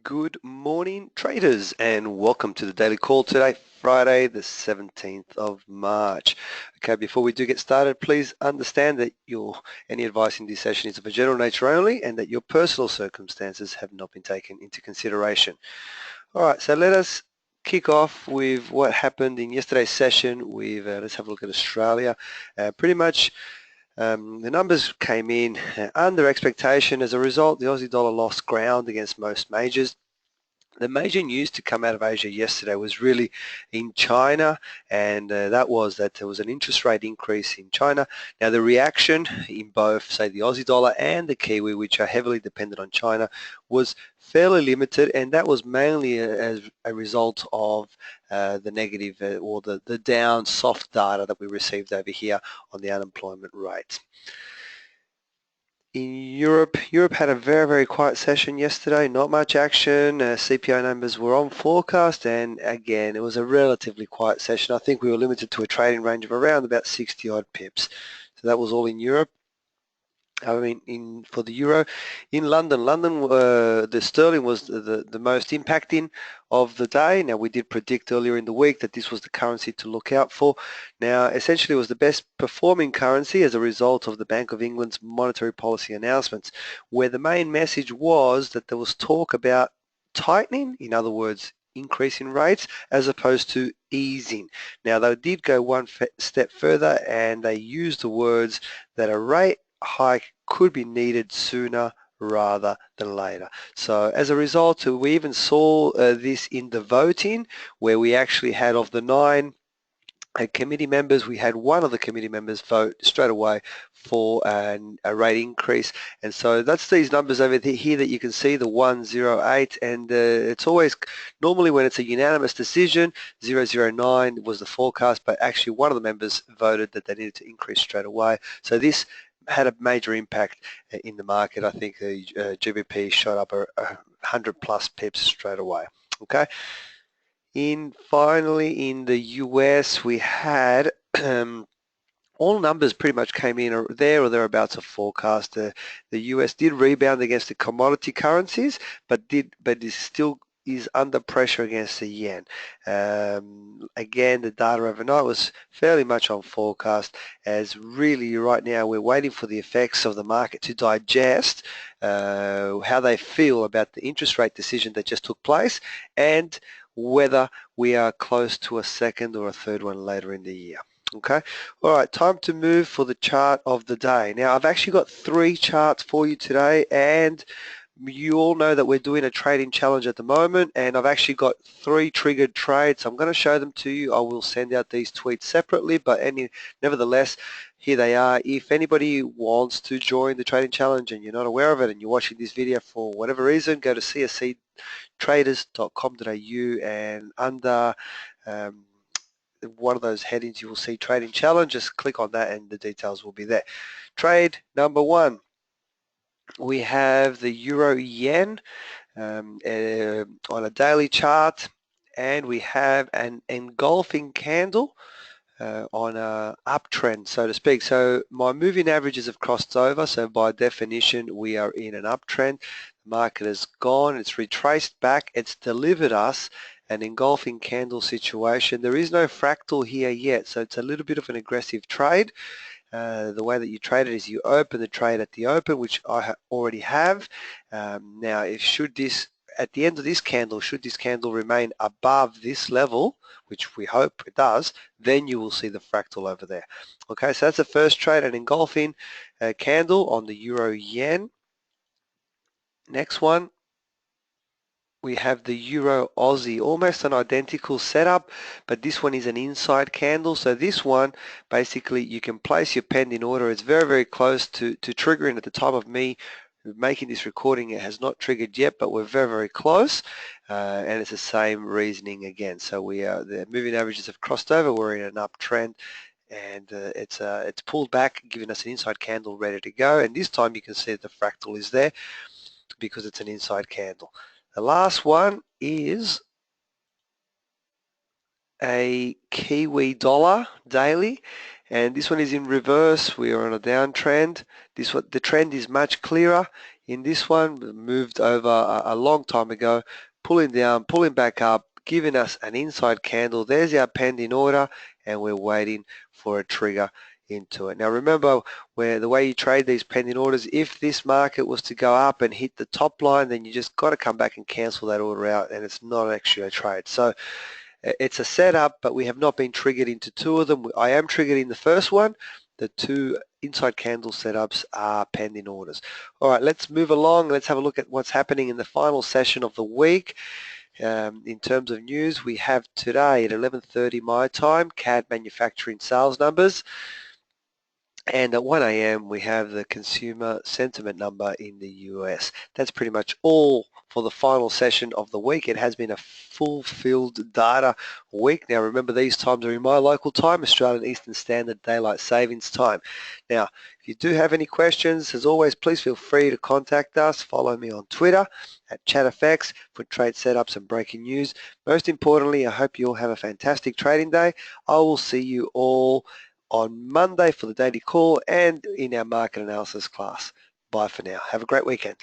Good morning, traders, and welcome to the daily call today, Friday, the 17th of March. Okay, before we do get started, please understand that any advice in this session is of a general nature only and that your personal circumstances have not been taken into consideration. All right, so let us kick off with what happened in yesterday's session with, let's have a look at Australia. Pretty much the numbers came in under expectation. As a result, the Aussie dollar lost ground against most majors. The major news to come out of Asia yesterday was really in China, and that was that there was an interest rate increase in China. Now the reaction in both, say, the Aussie dollar and the Kiwi, which are heavily dependent on China, was fairly limited, and that was mainly as a result of the negative or the down soft data that we received over here on the unemployment rate. In Europe had a very quiet session yesterday, not much action. CPI numbers were on forecast, and again, it was a relatively quiet session. I think we were limited to a trading range of around about 60 odd pips. So that was all in Europe. I mean, for the euro, in London, the sterling was the most impacting of the day. Now, we did predict earlier in the week that this was the currency to look out for. Now, essentially, it was the best performing currency as a result of the Bank of England's monetary policy announcements, where the main message was that there was talk about tightening, in other words, increasing rates, as opposed to easing. Now, they did go one step further, and they used the words that a rate hike could be needed sooner rather than later. So as a result, we even saw this in the voting, where we actually had, of the 9 committee members, we had one of the committee members vote straight away for a rate increase. And so that's these numbers over here that you can see, the 108, and it's always, normally when it's a unanimous decision, 009 was the forecast, but actually one of the members voted that they needed to increase straight away. So this had a major impact in the market. I think the GBP shot up 100 plus pips straight away. Okay. Finally, in the US, we had all numbers pretty much came in there or thereabouts of forecast. The US did rebound against the commodity currencies, but is still under pressure against the yen. Again, the data overnight was fairly much on forecast, as really right now we're waiting for the effects of the market to digest how they feel about the interest rate decision that just took place, and whether we are close to a second or a third one later in the year. Okay, all right, time to move for the chart of the day. Now, I've actually got 3 charts for you today, and you all know that we're doing a trading challenge at the moment, and I've actually got 3 triggered trades. I'm going to show them to you. I will send out these tweets separately, but nevertheless, here they are. If anybody wants to join the trading challenge and you're not aware of it and you're watching this video for whatever reason, go to csctraders.com.au, and under one of those headings you will see trading challenge. Just click on that and the details will be there. Trade number 1. We have the euro yen on a daily chart, and we have an engulfing candle on a uptrend, so to speak. So my moving averages have crossed over, so by definition we are in an uptrend. The market has gone, it's retraced back, it's delivered us an engulfing candle situation. There is no fractal here yet, so it's a little bit of an aggressive trade. The way that you trade it is you open the trade at the open, which I already have. Now, at the end of this candle, should this candle remain above this level, which we hope it does, then you will see the fractal over there. Okay, so that's the first trade, an engulfing candle on the euro yen. Next one, we have the Euro Aussie, almost an identical setup, but this one is an inside candle. So this one, basically, you can place your pending order. It's very close to triggering. At the time of me making this recording, it has not triggered yet, but we're very close, and it's the same reasoning again. So the moving averages have crossed over. We're in an uptrend, and it's pulled back, giving us an inside candle ready to go. And this time you can see that the fractal is there because it's an inside candle. The last one is a Kiwi dollar daily, and this one is in reverse. We are on a downtrend. The trend is much clearer. In this one, we moved over a long time ago, pulling down, pulling back up, giving us an inside candle. There's our pending order, and we're waiting for a trigger into it. Now remember, the way you trade these pending orders, if this market was to go up and hit the top line, then you just got to come back and cancel that order out, and it's not actually a trade. So it's a setup, but we have not been triggered into two of them. I am triggered in the first one. The two inside candle setups are pending orders. All right, let's move along. Let's have a look at what's happening in the final session of the week. In terms of news, we have today at 11:30 my time, CAD manufacturing sales numbers. And at 1 a.m. we have the consumer sentiment number in the US. That's pretty much all for the final session of the week. It has been a fulfilled data week. Now remember, these times are in my local time, Australian Eastern Standard Daylight Savings Time. Now, if you do have any questions, as always, please feel free to contact us. Follow me on Twitter at ChatFX for trade setups and breaking news. Most importantly, I hope you all have a fantastic trading day. I will see you all on Monday for the daily call and in our market analysis class. Bye for now. Have a great weekend.